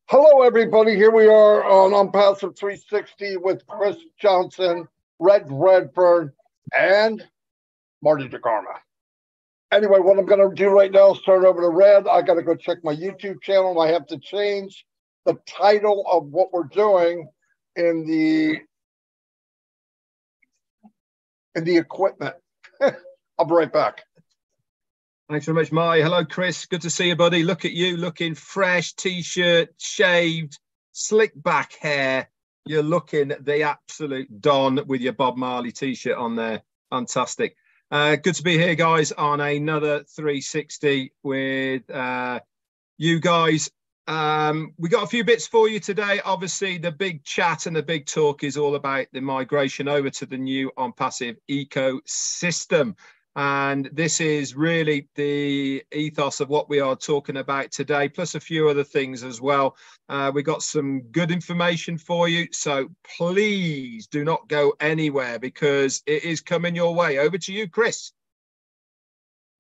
Hello, everybody. Here we are on Onpassive 360 with Chris Johnson, Redfern, and Marty Degarmo. Anyway, what I'm going to do right now is turn over to Red. I got to go check my YouTube channel. I have to change the title of what we're doing in the equipment. I'll be right back. Thanks very much, Marty. Hello, Chris. Good to see you, buddy. Look at you, looking fresh, T-shirt, shaved, slick back hair. You're looking the absolute Don with your Bob Marley T-shirt on there. Fantastic. Good to be here, guys, on another 360 with you guys. We got a few bits for you today. Obviously, the big chat and the big talk is all about the migration over to the new Onpassive ecosystem. And this is really the ethos of what we are talking about today, plus a few other things as well. We got some good information for you, so please do not go anywhere because it is coming your way. Over to you, Chris.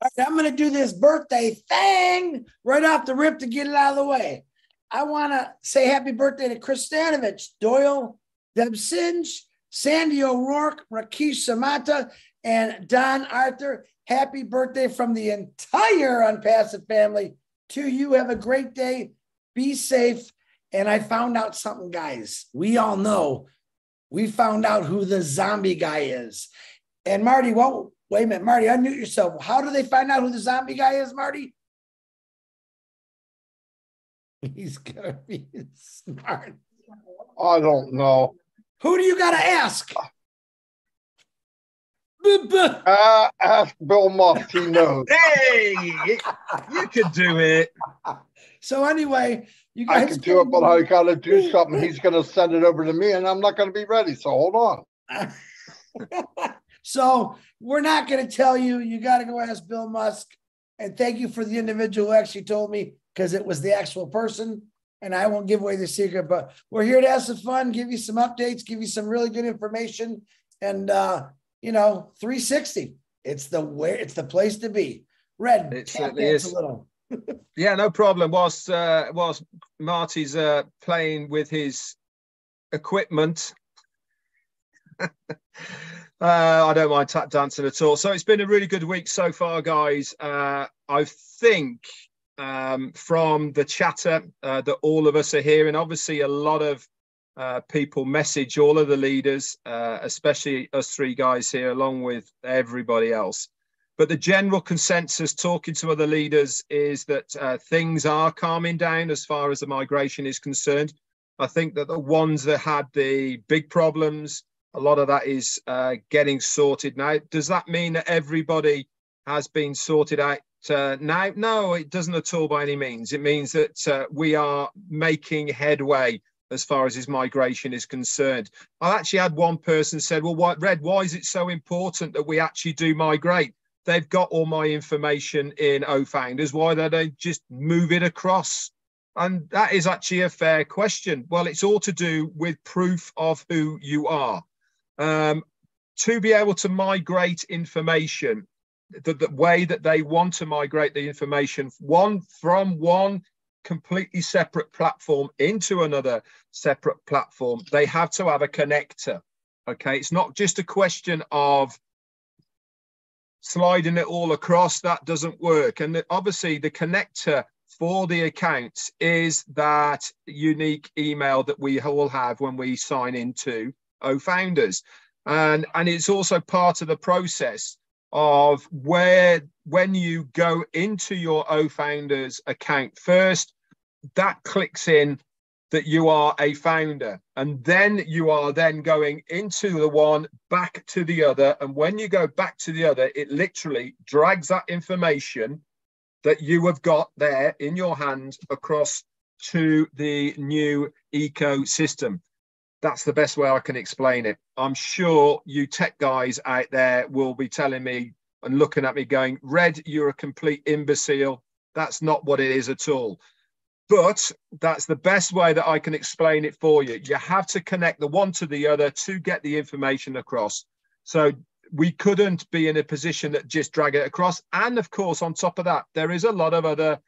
All right, I'm going to do this birthday thing right off the rip to get it out of the way. I want to say happy birthday to Chris Stanovich, Doyle, Deb Singe, Sandy O'Rourke, Rakesh Samata, and Don Arthur. Happy birthday from the entire Onpassive family to you. Have a great day. Be safe. And I found out something, guys. We all know. We found out who the zombie guy is. And Marty, well, wait a minute. Marty, unmute yourself. How do they find out who the zombie guy is, Marty? He's going to be smart. I don't know. Who do you got to ask? Ask Bill Musk, he knows. Hey, you could do it. So anyway, you guys I can do it, but I got to do something. He's going to send it over to me, and I'm not going to be ready. So hold on. So we're not going to tell you. You got to go ask Bill Musk. And thank you for the individual who actually told me, because it was the actual person. And I won't give away the secret, but we're here to have some fun, give you some updates, give you some really good information, and 360. It's the place to be. Red, it certainly is. A little. Yeah, no problem. Whilst Marty's playing with his equipment, I don't mind tap dancing at all. So it's been a really good week so far, guys. I think from the chatter that all of us are hearing, obviously a lot of people message all of the leaders, especially us three guys here, along with everybody else. But the general consensus talking to other leaders is that things are calming down as far as the migration is concerned. I think that the ones that had the big problems, a lot of that is getting sorted now. Does that mean that everybody has been sorted out now? No, it doesn't at all by any means. It means that we are making headway as far as his migration is concerned. I actually had one person said, well, why is it so important that we actually do migrate? They've got all my information in gofounders. Why don't they just move it across? And that is actually a fair question. Well, it's all to do with proof of who you are. To be able to migrate information, the way that they want to migrate the information from one completely separate platform into another separate platform, they have to have a connector. Okay, it's not just a question of sliding it all across. That doesn't work. And obviously the connector for the accounts is that unique email that we all have when we sign into gofounders, and it's also part of the process of when you go into your gofounders account first, that clicks in that you are a founder, and then you are then going into the one, back to the other, and when you go back to the other, it literally drags that information that you have got there in your hand across to the new ecosystem. That's the best way I can explain it. I'm sure you tech guys out there will be telling me and looking at me going, Red, you're a complete imbecile. That's not what it is at all. But that's the best way that I can explain it for you. You have to connect the one to the other to get the information across. So we couldn't be in a position that just drag it across. And of course, on top of that, there is a lot of other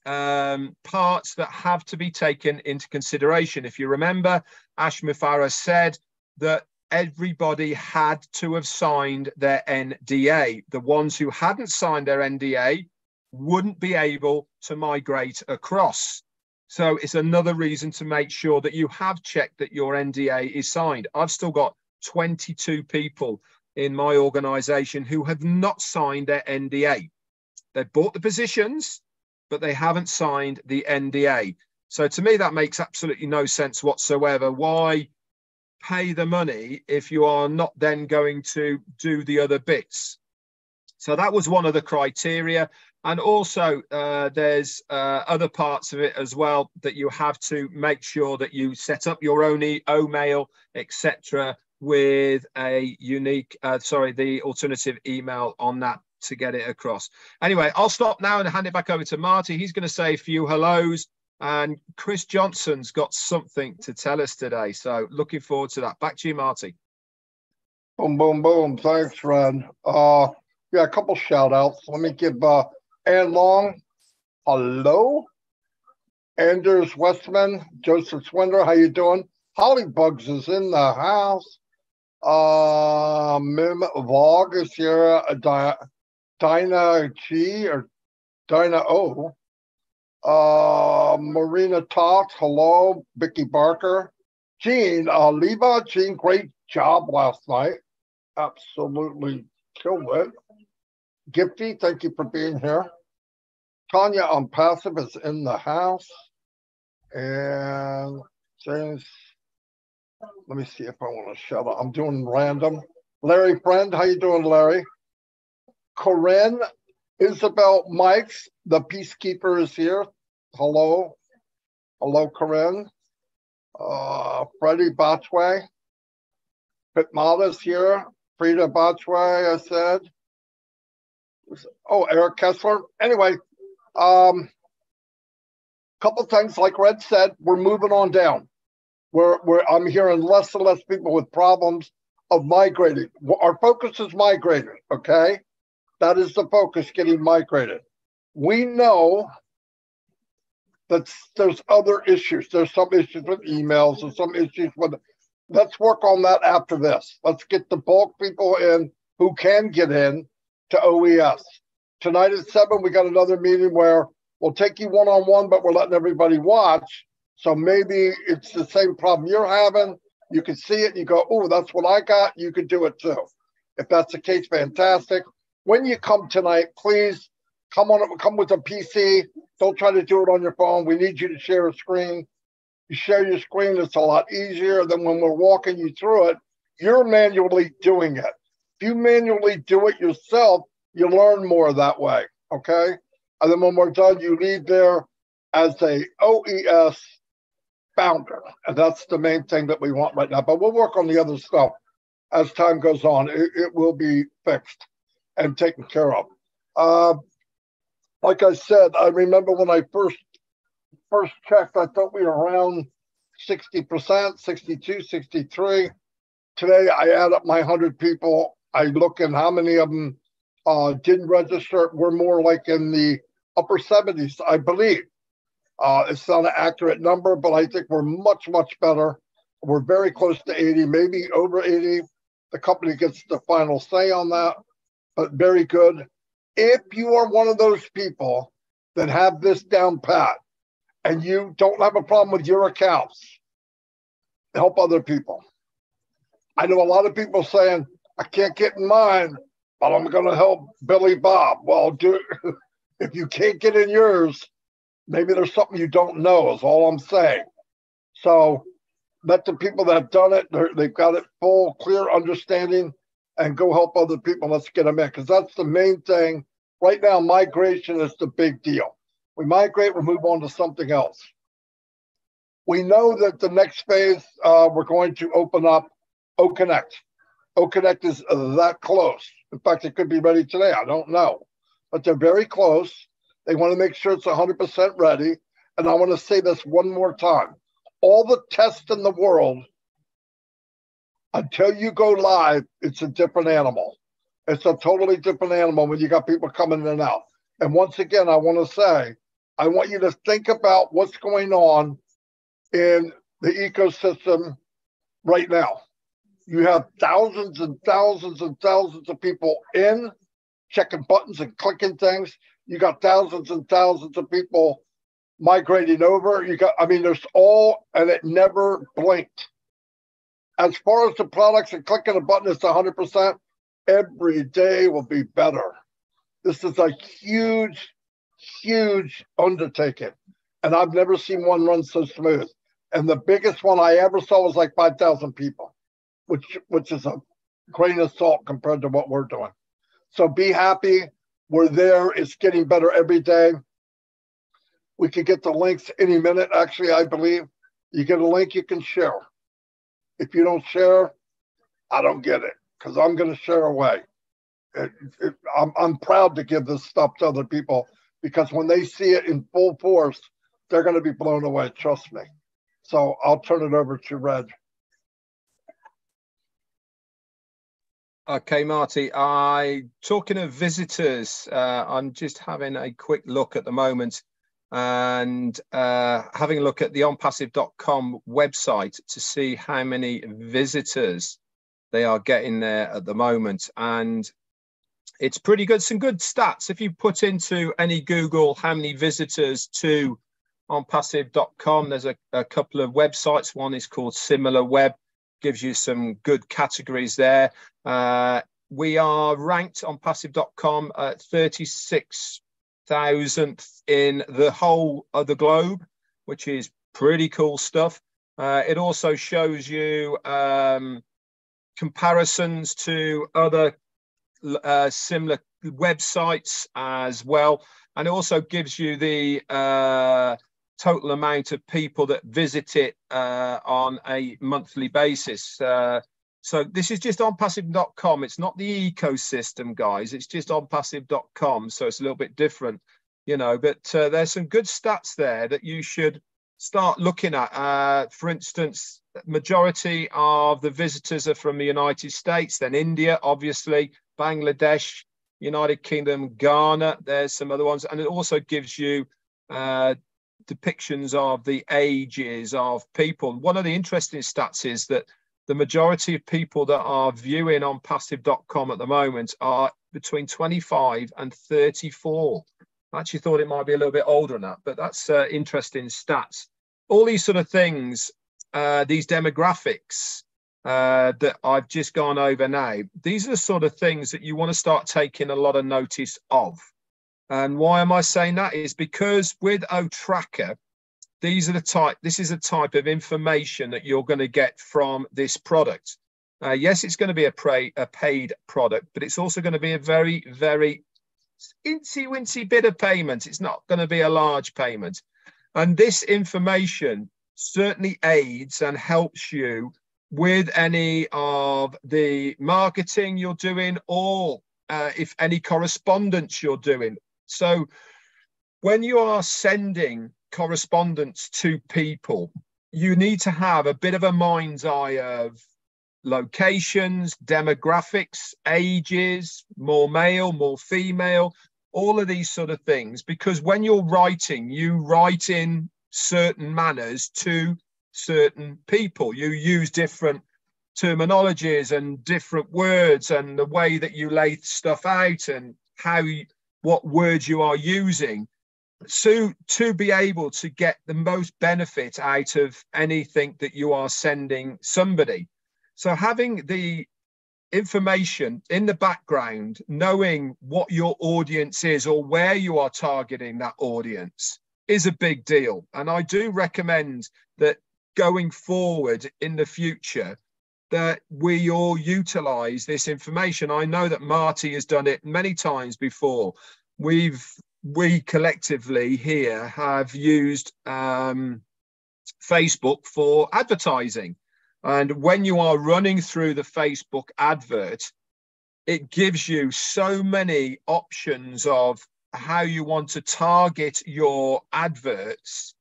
parts that have to be taken into consideration. If you remember, Ash Mufara said that everybody had to have signed their NDA. The ones who hadn't signed their NDA wouldn't be able to migrate across. So it's another reason to make sure that you have checked that your NDA is signed. I've still got 22 people in my organization who have not signed their NDA. They've bought the positions, but they haven't signed the NDA. So to me, that makes absolutely no sense whatsoever. Why pay the money if you are not then going to do the other bits? So that was one of the criteria. And also there's other parts of it as well, that you have to make sure that you set up your own mail, etc., with a unique, the alternative email on that to get it across. Anyway, I'll stop now and hand it back over to Marty. He's going to say a few hellos, and Chris Johnson's got something to tell us today. So looking forward to that. Back to you, Marty. Boom, boom, boom. Thanks, Red. Yeah, a couple shout outs. Let me give Ann Long, hello. Anders Westman, Joseph Swinder, how you doing? Hollybugs is in the house. Mim Vog is here. Dinah G or Dinah O. Marina Tot, hello. Vicky Barker. Jean Leva, Jean, great job last night. Absolutely killed it. Gifty, thank you for being here. Tanya Onpassive is in the house. And James, let me see if I want to shout out. I'm doing random. Larry Friend, how you doing, Larry? Corinne, Isabel Mikes, the peacekeeper is here. Hello. Hello, Corinne. Freddie Botchway. Pitmata's here. Frida Botchway, I said. Oh, Eric Kessler. Anyway, couple things, like Red said, we're moving on down. I'm hearing less and less people with problems of migrating. Our focus is migrating, okay? That is the focus, getting migrated. We know that there's other issues. There's some issues with emails and some issues with, let's work on that after this. Let's get the bulk people in who can get in to OES. Tonight at 7, we got another meeting where we'll take you one-on-one, but we're letting everybody watch. So maybe it's the same problem you're having. You can see it and you go, oh, that's what I got. You could do it too. If that's the case, fantastic. When you come tonight, please come with a PC. Don't try to do it on your phone. We need you to share a screen. You share your screen, it's a lot easier than when we're walking you through it. You're manually doing it. If you manually do it yourself, you learn more that way, okay? And then when we're done, you leave there as a OES founder. And that's the main thing that we want right now. But we'll work on the other stuff as time goes on. It will be fixed and taken care of. Like I said, I remember when I first checked, I thought we were around 60%, 62, 63. Today, I add up my 100 people. I look at how many of them didn't register. We're more like in the upper 70s, I believe. It's not an accurate number, but I think we're much, much better. We're very close to 80, maybe over 80. The company gets the final say on that, but very good. If you are one of those people that have this down pat and you don't have a problem with your accounts, help other people. I know a lot of people saying, I can't get in mine, but I'm going to help Billy Bob. Well, if you can't get in yours, maybe there's something you don't know, is all I'm saying. So let the people that have done it, they've got it full, clear understanding, and go help other people. Let's get them in, because that's the main thing. Right now, migration is the big deal. We migrate, we move on to something else. We know that the next phase, we're going to open up OConnect. OConnect is that close. In fact, it could be ready today. I don't know. But they're very close. They want to make sure it's 100% ready. And I want to say this one more time. All the tests in the world, until you go live, it's a different animal. It's a totally different animal when you got people coming in and out. And once again, I want to say, I want you to think about what's going on in the ecosystem right now. You have thousands and thousands and thousands of people in checking buttons and clicking things. You got thousands and thousands of people migrating over. There's all, and it never blinked. As far as the products and clicking a button, it's 100%. Every day will be better. This is a huge, huge undertaking. And I've never seen one run so smooth. And the biggest one I ever saw was like 5,000 people, which is a grain of salt compared to what we're doing. So be happy. We're there. It's getting better every day. We can get the links any minute. Actually, I believe you get a link you can share. If you don't share, I don't get it, because I'm going to share away. I'm proud to give this stuff to other people, because when they see it in full force, they're going to be blown away. Trust me. So I'll turn it over to Red. Okay, Marty, talking of visitors, I'm just having a quick look at the moment and having a look at the onpassive.com website to see how many visitors they are getting there at the moment. And it's pretty good, some good stats. If you put into any Google how many visitors to onpassive.com, there's a couple of websites. One is called Similar Web, gives you some good categories there. We are ranked on onpassive.com at 36,000th in the whole of the globe, which is pretty cool stuff. It also shows you comparisons to other similar websites as well. And it also gives you the total amount of people that visit it on a monthly basis. So this is just onpassive.com. It's not the ecosystem, guys. It's just onpassive.com. So it's a little bit different, but there's some good stats there that you should start looking at. For instance, majority of the visitors are from the United States, then India, obviously, Bangladesh, United Kingdom, Ghana. There's some other ones. And it also gives you depictions of the ages of people. One of the interesting stats is that the majority of people that are viewing onpassive.com at the moment are between 25 and 34. I actually thought it might be a little bit older than that, but that's interesting stats. All these sort of things, these demographics that I've just gone over now, these are the sort of things that you want to start taking a lot of notice of. And why am I saying that? Is because with OTracker, this is a type of information that you're going to get from this product. Yes, it's going to be a paid product, but it's also going to be a very, very incy-wincy bit of payment. It's not going to be a large payment. And this information certainly aids and helps you with any of the marketing you're doing, or if any correspondence you're doing. So when you are sending correspondence to people, you need to have a bit of a mind's eye of locations, demographics, ages, more male, more female, all of these sort of things, because when you're writing, you write in certain manners to certain people. You use different terminologies and different words, and the way that you lay stuff out and what words you are using. So to be able to get the most benefit out of anything that you are sending somebody. So having the information in the background, knowing what your audience is or where you are targeting that audience is a big deal. And I do recommend that going forward in the future, that we all utilize this information. I know that Marty has done it many times before. We collectively here have used Facebook for advertising. And when you are running through the Facebook advert, it gives you so many options of how you want to target your adverts.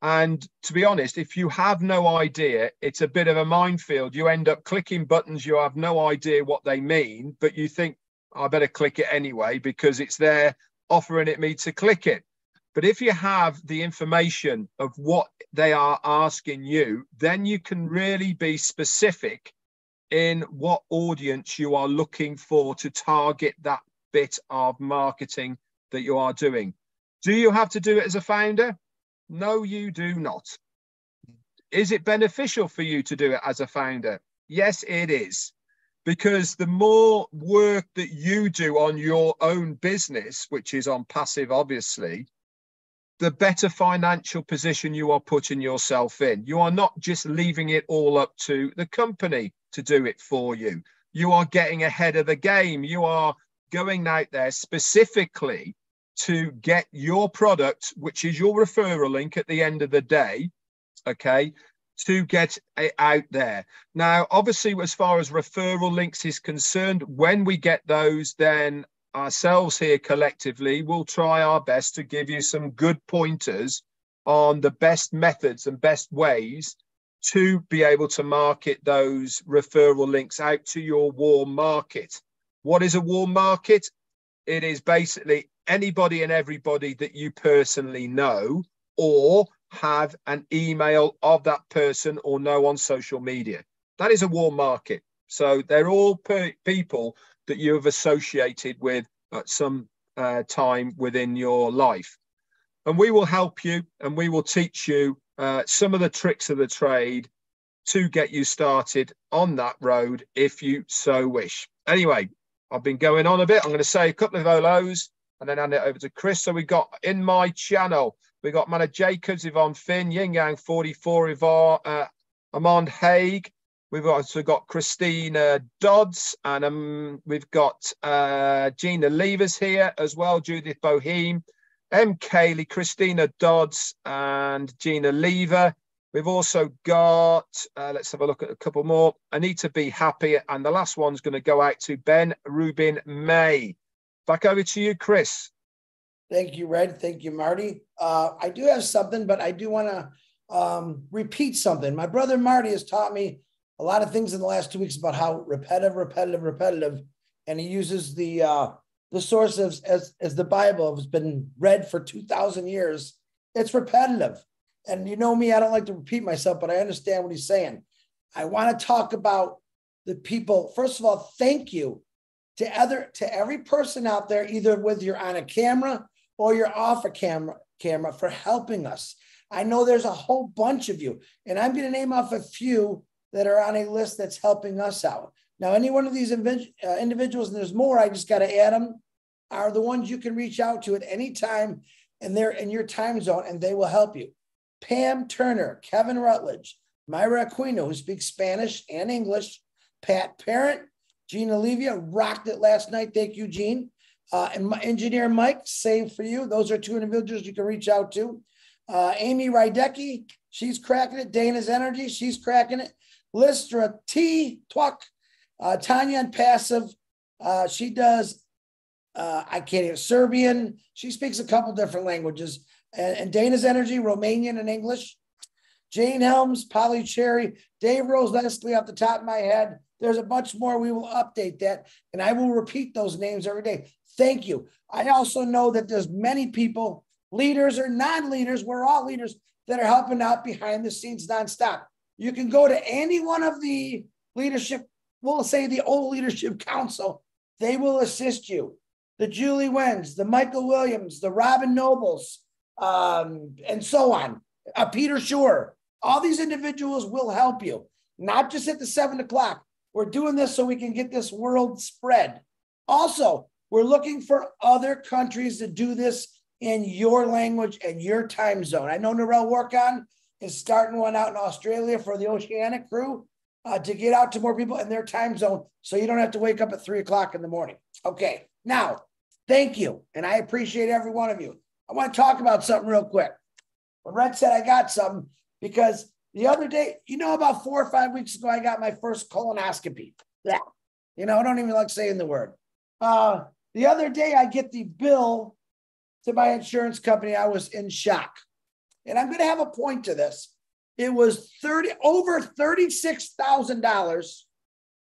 And to be honest, if you have no idea, it's a bit of a minefield. You end up clicking buttons, you have no idea what they mean, but you think, I better click it anyway because it's there offering it me to click it. But if you have the information of what they are asking you, then you can really be specific in what audience you are looking for to target that bit of marketing that you are doing. Do you have to do it as a founder? No, you do not. Is it beneficial for you to do it as a founder? Yes, it is. Because the more work that you do on your own business, which is Onpassive, obviously, the better financial position you are putting yourself in. You are not just leaving it all up to the company to do it for you. You are getting ahead of the game. You are going out there specifically to get your product, which is your referral link at the end of the day, okay, to get it out there. Now, obviously, as far as referral links is concerned, when we get those, then ourselves here collectively will try our best to give you some good pointers on the best methods and best ways to be able to market those referral links out to your warm market. What is a warm market? It is basically anybody and everybody that you personally know or have an email of that person or know on social media. That is a warm market. So they're all people that you have associated with at some time within your life. And we will help you and we will teach you some of the tricks of the trade to get you started on that road if you so wish. Anyway, I've been going on a bit. I'm going to say a couple of hellos and then hand it over to Chris. So we got in my channel, we got Mana Jacobs, Yvonne Finn, Yin Yang 44, Yvonne, Amand Haig. We've also got Christina Dodds, and we've got Gina Levers here as well, Judith Boheme, M. Cayley, Christina Dodds, and Gina Lever. We've also got, let's have a look at a couple more, Anita Be Happy, and the last one's going to go out to Ben Rubin May. Back over to you, Chris. Thank you, Red. Thank you, Marty. I do have something, but I do want to repeat something. My brother Marty has taught me a lot of things in the last 2 weeks about how repetitive, and he uses the source as the Bible has been read for 2,000 years. It's repetitive. And you know me, I don't like to repeat myself, but I understand what he's saying. I want to talk about the people. First of all, thank you to every person out there, either whether you're on a camera or you're off a camera for helping us. I know there's a whole bunch of you, and I'm going to name off a few that are on a list that's helping us out. Now, any one of these individuals, and there's more, I just got to add them, are the ones you can reach out to at any time, and they're in your time zone, and they will help you. Pam Turner, Kevin Rutledge, Myra Aquino, who speaks Spanish and English, Pat Parent, Gina Olivia, rocked it last night. Thank you, Gene. And Engineer Mike, same for you. Those are two individuals you can reach out to. Amy Rydecki, she's cracking it. Dana's Energy, she's cracking it. Listra T. Twuck, Tanya Onpassive, she does, I can't even, Serbian. She speaks a couple different languages. And Dana's Energy, Romanian and English. Jane Helms, Polly Cherry, Dave Rose Leslie off the top of my head. There's a bunch more. We will update that. And I will repeat those names every day. Thank you. I also know that there's many people, leaders or non-leaders, we're all leaders, that are helping out behind the scenes nonstop. You can go to any one of the leadership, we'll say the old leadership council. They will assist you. The Julie Wens, the Michael Williams, the Robin Nobles, and so on. Peter Shore. All these individuals will help you, not just at the 7 o'clock. We're doing this so we can get this world spread. Also, we're looking for other countries to do this in your language and your time zone. I know Narelle Workon is starting one out in Australia for the Oceanic crew to get out to more people in their time zone so you don't have to wake up at 3 o'clock in the morning. Okay, now, thank you, and I appreciate every one of you. I want to talk about something real quick. When Red said I got something, because the other day, about 4 or 5 weeks ago, I got my first colonoscopy. Yeah. I don't even like saying the word. The other day, I get the bill to my insurance company. I was in shock. And I'm going to have a point to this. It was over $36,000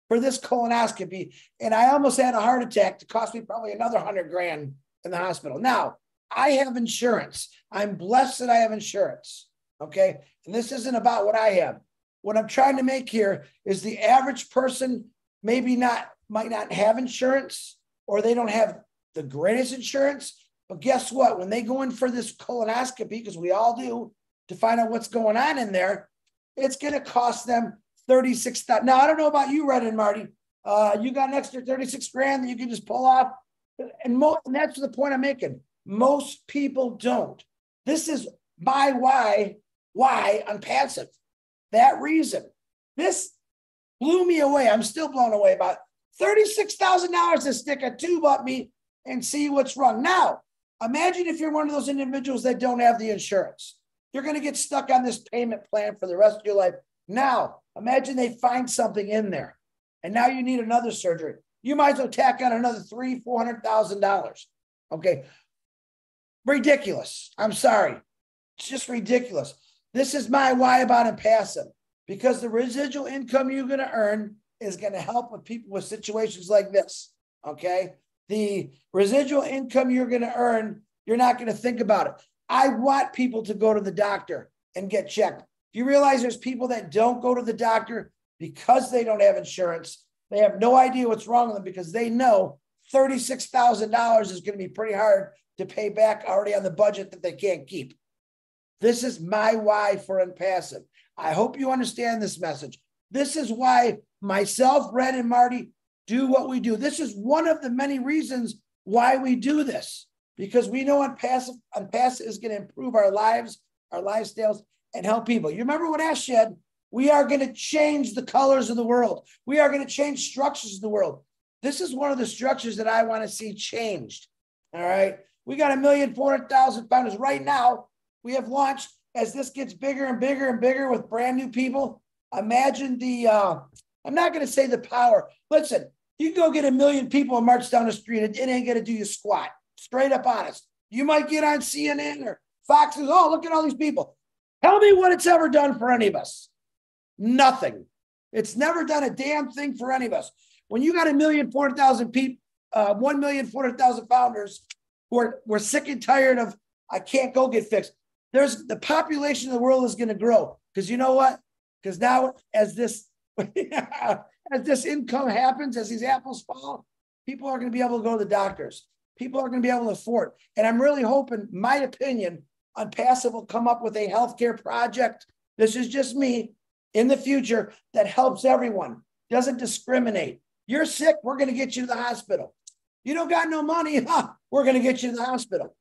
for this colonoscopy. And I almost had a heart attack to cost me probably another $100,000 in the hospital. Now, I have insurance. I'm blessed that I have insurance. Okay. And this isn't about what I have. What I'm trying to make here is the average person might not have insurance, or they don't have the greatest insurance. But guess what? When they go in for this colonoscopy, because we all do, to find out what's going on in there, it's going to cost them $36,000. Now, I don't know about you, Red and Marty. You got an extra 36 grand that you can just pull off. And that's the point I'm making. Most people don't. This is my why I'm passive. That reason. This blew me away. I'm still blown away about $36,000 to stick a tube up me and see what's wrong. Now, imagine if you're one of those individuals that don't have the insurance. You're going to get stuck on this payment plan for the rest of your life. Now, imagine they find something in there, and now you need another surgery. You might as well tack on another $300,000-$400,000. Okay. Ridiculous. I'm sorry. It's just ridiculous. This is my why about Onpassive, because the residual income you're going to earn is going to help with people with situations like this. Okay. The residual income you're going to earn, you're not going to think about it. I want people to go to the doctor and get checked. You realize there's people that don't go to the doctor because they don't have insurance. They have no idea what's wrong with them because they know $36,000 is going to be pretty hard to pay back already on the budget that they can't keep. This is my why for Onpassive. I hope you understand this message. This is why myself, Red, and Marty do what we do. This is one of the many reasons why we do this, because we know Onpassive is going to improve our lives, our lifestyles, and help people. You remember what Ash said? We are going to change the colors of the world. We are going to change structures of the world. This is one of the structures that I want to see changed. All right. We got 1,400,000 founders right now. We have launched, as this gets bigger and bigger and bigger with brand new people. Imagine I'm not going to say the power. Listen, you can go get 1 million people and march down the street. It ain't going to do you squat. Straight up honest. You might get on CNN or Fox and, oh, look at all these people. Tell me what it's ever done for any of us. Nothing. It's never done a damn thing for any of us. When you got 1,400,000 people, 1,400,000 founders we're sick and tired of, I can't go get fixed. There's the population of the world is going to grow. Because you know what? Because now as this income happens, as these apples fall, people are going to be able to go to the doctors. People are going to be able to afford. And I'm really hoping, my opinion, Onpassive will come up with a healthcare project. This is just me in the future that helps everyone, doesn't discriminate. You're sick, we're going to get you to the hospital. You don't got no money, we're going to get you to the hospital.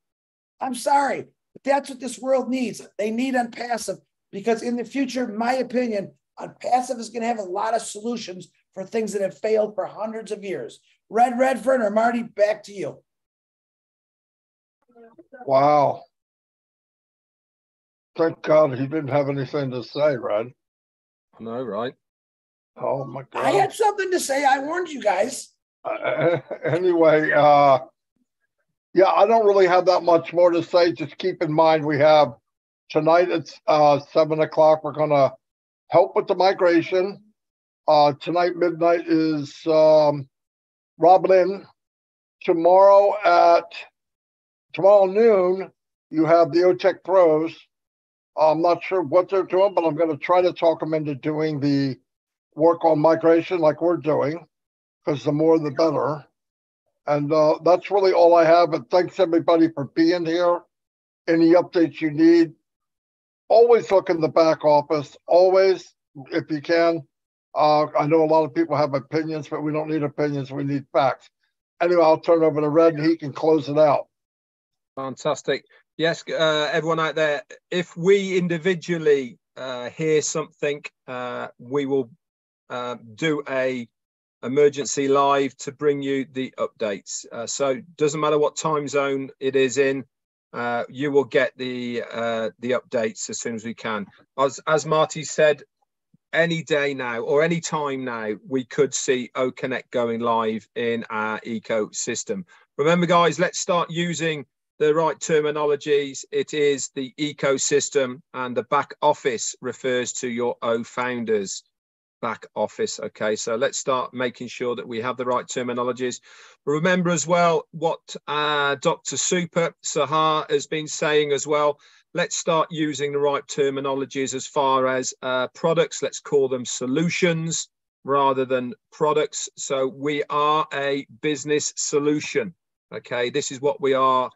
I'm sorry, but that's what this world needs. They need Onpassive because in the future, my opinion, Onpassive is going to have a lot of solutions for things that have failed for hundreds of years. Redfern or Marty, back to you. Wow. Thank God he didn't have anything to say, Red. I know, right? Oh, my God. I had something to say. I warned you guys. Anyway, yeah, I don't really have that much more to say. Just keep in mind we have tonight it's 7 o'clock. We're going to help with the migration. Tonight, midnight is Roblin. Tomorrow noon, you have the OTEC pros. I'm not sure what they're doing, but I'm going to try to talk them into doing the work on migration like we're doing, because the more the better. And that's really all I have. But thanks everybody for being here. Any updates you need, always look in the back office, always, if you can. I know a lot of people have opinions, but we don't need opinions, we need facts. Anyway, I'll turn it over to Red and he can close it out. Fantastic. Yes, everyone out there, if we individually hear something, we will do a emergency live to bring you the updates. So doesn't matter what time zone it is in, you will get the updates as soon as we can. As Marty said, any day now or any time now, we could see OConnect going live in our ecosystem. Remember, guys, let's start using the right terminologies. It is the ecosystem, and the back office refers to your gofounders. back office. Okay, so let's start making sure that we have the right terminologies. Remember as well what Dr. Super Sahar has been saying as well. Let's start using the right terminologies as far as products. Let's call them solutions rather than products. So we are a business solution. Okay, this is what we are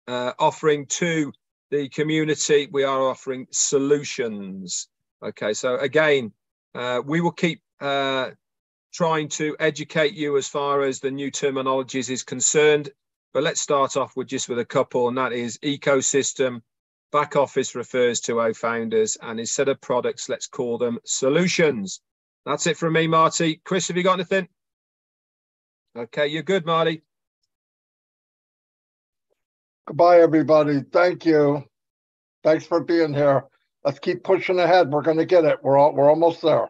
offering to the community. We are offering solutions. Okay, so again, we will keep trying to educate you as far as the new terminologies is concerned. But let's start off with just with a couple, and that is ecosystem. Back office refers to gofounders, and instead of products, let's call them solutions. That's it from me, Marty. Chris, have you got anything? Okay, you're good, Marty. Goodbye, everybody. Thank you. Thanks for being here. Let's keep pushing ahead. We're going to get it. We're almost there.